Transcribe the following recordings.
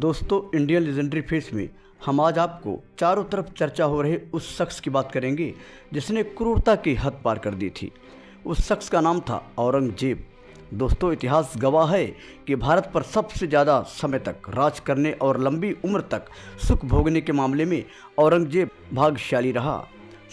दोस्तों, Indian legendary face में हम आज आपको चारों तरफ चर्चा हो रहे उस शख्स की बात करेंगे जिसने क्रूरता की हद पार कर दी थी। उस शख्स का नाम था औरंगजेब। दोस्तों, इतिहास गवाह है कि भारत पर सबसे ज़्यादा समय तक राज करने और लंबी उम्र तक सुख भोगने के मामले में औरंगजेब भाग्यशाली रहा।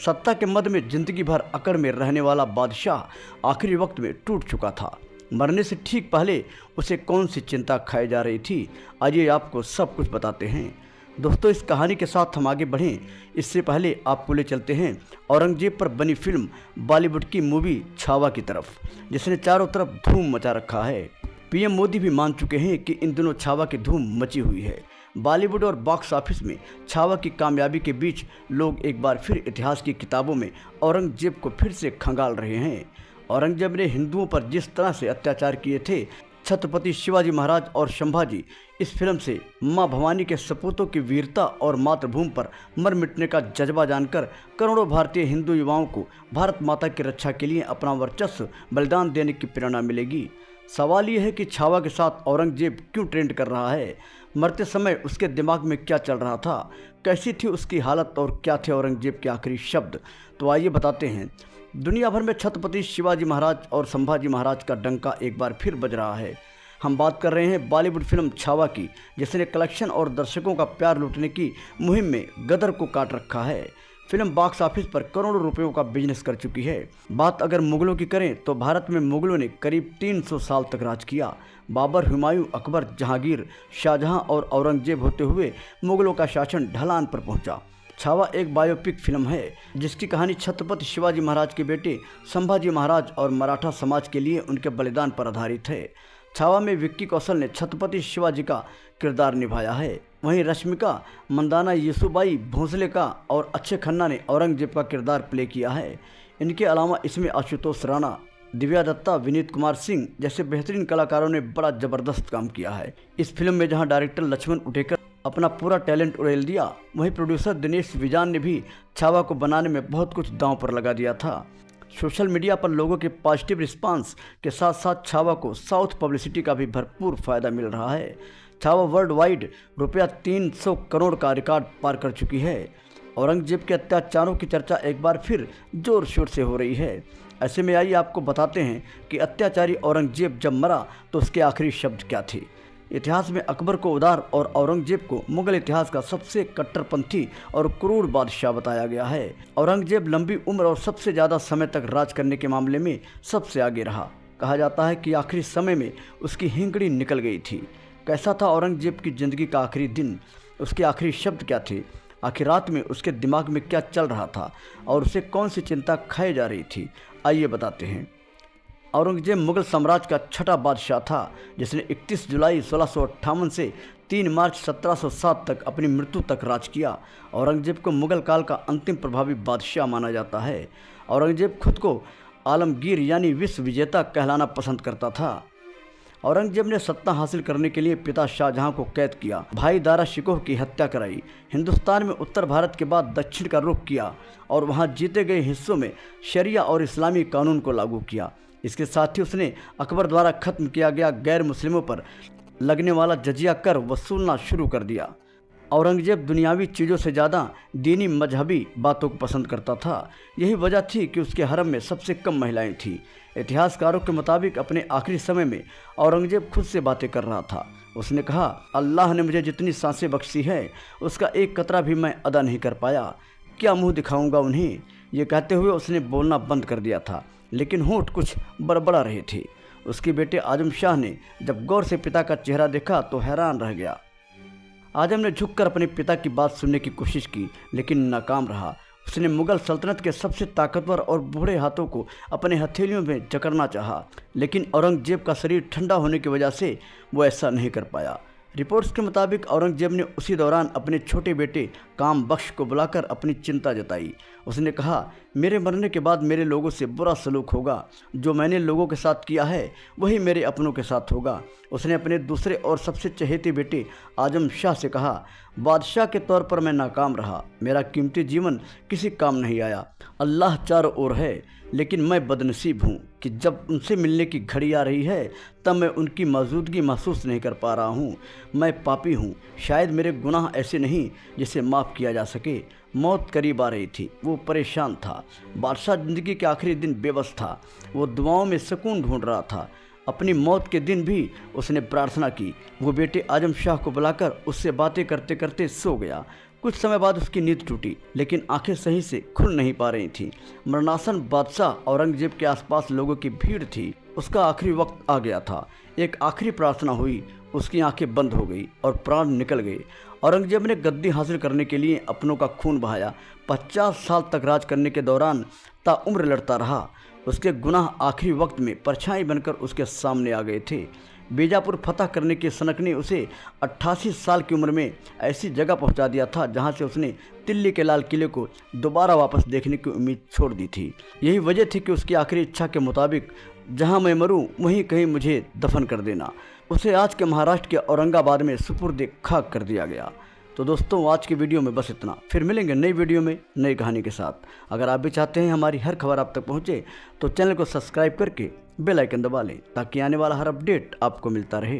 सत्ता के मद में जिंदगी भर अकड़ में रहने वाला बादशाह आखिरी वक्त में टूट चुका था। मरने से ठीक पहले उसे कौन सी चिंता खाई जा रही थी, आइए आपको सब कुछ बताते हैं। दोस्तों, इस कहानी के साथ हम आगे बढ़ें इससे पहले आपको ले चलते हैं औरंगजेब पर बनी फिल्म बॉलीवुड की मूवी छावा की तरफ, जिसने चारों तरफ धूम मचा रखा है। पीएम मोदी भी मान चुके हैं कि इन दिनों छावा की धूम मची हुई है। बॉलीवुड और बॉक्स ऑफिस में छावा की कामयाबी के बीच लोग एक बार फिर इतिहास की किताबों में औरंगजेब को फिर से खंगाल रहे हैं। औरंगजेब ने हिंदुओं पर जिस तरह से अत्याचार किए थे, छत्रपति शिवाजी महाराज और संभाजी इस फिल्म से मां भवानी के सपूतों की वीरता और मातृभूमि पर मर मिटने का जज्बा जानकर करोड़ों भारतीय हिंदू युवाओं को भारत माता की रक्षा के लिए अपना वर्चस्व बलिदान देने की प्रेरणा मिलेगी। सवाल यह है कि छावा के साथ औरंगजेब क्यों ट्रेंड कर रहा है? मरते समय उसके दिमाग में क्या चल रहा था? कैसी थी उसकी हालत और क्या थे औरंगजेब के आखिरी शब्द? तो आइए बताते हैं। दुनिया भर में छत्रपति शिवाजी महाराज और संभाजी महाराज का डंका एक बार फिर बज रहा है। हम बात कर रहे हैं बॉलीवुड फिल्म छावा की, जिसने कलेक्शन और दर्शकों का प्यार लूटने की मुहिम में गदर को काट रखा है। फिल्म बॉक्स ऑफिस पर करोड़ों रुपयों का बिजनेस कर चुकी है। बात अगर मुगलों की करें तो भारत में मुगलों ने करीब 300 साल तक राज किया। बाबर, हुमायूं, अकबर, जहांगीर, शाहजहां और औरंगजेब होते हुए मुगलों का शासन ढलान पर पहुंचा। छावा एक बायोपिक फिल्म है जिसकी कहानी छत्रपति शिवाजी महाराज के बेटे संभाजी महाराज और मराठा समाज के लिए उनके बलिदान पर आधारित है। छावा में विक्की कौशल ने छत्रपति शिवाजी का किरदार निभाया है। वहीं रश्मिका मंदाना येसुबाई भोंसले का और अक्षय खन्ना ने औरंगजेब का किरदार प्ले किया है। इनके अलावा इसमें आशुतोष राणा, दिव्या दत्ता, विनीत कुमार सिंह जैसे बेहतरीन कलाकारों ने बड़ा जबरदस्त काम किया है। इस फिल्म में जहां डायरेक्टर लक्ष्मण उटेकर अपना पूरा टैलेंट उड़ेल दिया, वहीं प्रोड्यूसर दिनेश विजान ने भी छावा को बनाने में बहुत कुछ दांव पर लगा दिया था। सोशल मीडिया पर लोगों के पॉजिटिव रिस्पांस के साथ साथ छावा को साउथ पब्लिसिटी का भी भरपूर फायदा मिल रहा है। छावा वर्ल्ड वाइड रुपया 300 करोड़ का रिकॉर्ड पार कर चुकी है। औरंगजेब के अत्याचारों की चर्चा एक बार फिर जोर शोर से हो रही है। ऐसे में आइए आपको बताते हैं कि अत्याचारी औरंगजेब जब मरा तो उसके आखिरी शब्द क्या थे। इतिहास में अकबर को उदार और औरंगजेब को मुगल इतिहास का सबसे कट्टरपंथी और क्रूर बादशाह बताया गया है। औरंगजेब लंबी उम्र और सबसे ज़्यादा समय तक राज करने के मामले में सबसे आगे रहा। कहा जाता है कि आखिरी समय में उसकी हिंकड़ी निकल गई थी। कैसा था औरंगजेब की ज़िंदगी का आखिरी दिन? उसके आखिरी शब्द क्या थे? आखिर रात में उसके दिमाग में क्या चल रहा था और उसे कौन सी चिंता खाई जा रही थी? आइए बताते हैं। औरंगजेब मुगल साम्राज्य का छठा बादशाह था जिसने 31 जुलाई 1658 से 3 मार्च 1707 तक अपनी मृत्यु तक राज किया। औरंगजेब को मुगल काल का अंतिम प्रभावी बादशाह माना जाता है। औरंगजेब खुद को आलमगीर यानी विश्व विजेता कहलाना पसंद करता था। औरंगजेब ने सत्ता हासिल करने के लिए पिता शाहजहां को कैद किया, भाई दारा शिकोह की हत्या कराई, हिंदुस्तान में उत्तर भारत के बाद दक्षिण का रुख किया और वहां जीते गए हिस्सों में शरिया और इस्लामी कानून को लागू किया। इसके साथ ही उसने अकबर द्वारा खत्म किया गया गैर मुस्लिमों पर लगने वाला जजिया कर वसूलना शुरू कर दिया। औरंगजेब दुनियावी चीज़ों से ज़्यादा दीनी मजहबी बातों को पसंद करता था। यही वजह थी कि उसके हरम में सबसे कम महिलाएं थीं। इतिहासकारों के मुताबिक अपने आखिरी समय में औरंगजेब खुद से बातें कर रहा था। उसने कहा, अल्लाह ने मुझे जितनी सांसें बख्शी है उसका एक कतरा भी मैं अदा नहीं कर पाया, क्या मुँह दिखाऊँगा उन्हें। ये कहते हुए उसने बोलना बंद कर दिया था, लेकिन होंठ कुछ बड़बड़ा रहे थे। उसके बेटे आजम शाह ने जब गौर से पिता का चेहरा देखा तो हैरान रह गया। आजम ने झुककर अपने पिता की बात सुनने की कोशिश की, लेकिन नाकाम रहा। उसने मुगल सल्तनत के सबसे ताकतवर और बूढ़े हाथों को अपने हथेलियों में जकड़ना चाहा, लेकिन औरंगजेब का शरीर ठंडा होने की वजह से वो ऐसा नहीं कर पाया। रिपोर्ट्स के मुताबिक औरंगजेब ने उसी दौरान अपने छोटे बेटे काम बख्श को बुलाकर अपनी चिंता जताई। उसने कहा, मेरे मरने के बाद मेरे लोगों से बुरा सलूक होगा। जो मैंने लोगों के साथ किया है वही मेरे अपनों के साथ होगा। उसने अपने दूसरे और सबसे चहेते बेटे आजम शाह से कहा, बादशाह के तौर पर मैं नाकाम रहा, मेरा कीमती जीवन किसी काम नहीं आया। अल्लाह चारों ओर है, लेकिन मैं बदनसीब हूँ कि जब उनसे मिलने की घड़ी आ रही है तब मैं उनकी मौजूदगी महसूस नहीं कर पा रहा हूँ। मैं पापी हूँ, शायद मेरे गुनाह ऐसे नहीं जिसे माफ़ किया जा सके। मौत करीब आ रही थी, वो परेशान था। बादशाह ज़िंदगी के आखिरी दिन बेबस था, वो दुआओं में सुकून ढूंढ रहा था। अपनी मौत के दिन भी उसने प्रार्थना की। वो बेटे आजम शाह को बुलाकर उससे बातें करते करते सो गया। कुछ समय बाद उसकी नींद टूटी, लेकिन आंखें सही से खुल नहीं पा रही थीं। मरणासन बादशाह औरंगजेब के आसपास लोगों की भीड़ थी। उसका आखिरी वक्त आ गया था। एक आखिरी प्रार्थना हुई, उसकी आंखें बंद हो गई और प्राण निकल गए। औरंगजेब ने गद्दी हासिल करने के लिए अपनों का खून बहाया। 50 साल तक राज करने के दौरान ताउम्र लड़ता रहा। उसके गुनाह आखिरी वक्त में परछाई बनकर उसके सामने आ गए थे। बीजापुर फतह करने की सनक ने उसे 88 साल की उम्र में ऐसी जगह पहुंचा दिया था जहां से उसने दिल्ली के लाल किले को दोबारा वापस देखने की उम्मीद छोड़ दी थी। यही वजह थी कि उसकी आखिरी इच्छा के मुताबिक जहां मैं मरूं वहीं कहीं मुझे दफन कर देना। उसे आज के महाराष्ट्र के औरंगाबाद में सुपुर्द खाक कर दिया गया। तो दोस्तों, आज की वीडियो में बस इतना। फिर मिलेंगे नई वीडियो में नई कहानी के साथ। अगर आप भी चाहते हैं हमारी हर खबर आप तक पहुंचे तो चैनल को सब्सक्राइब करके बेल आइकन दबा लें ताकि आने वाला हर अपडेट आपको मिलता रहे।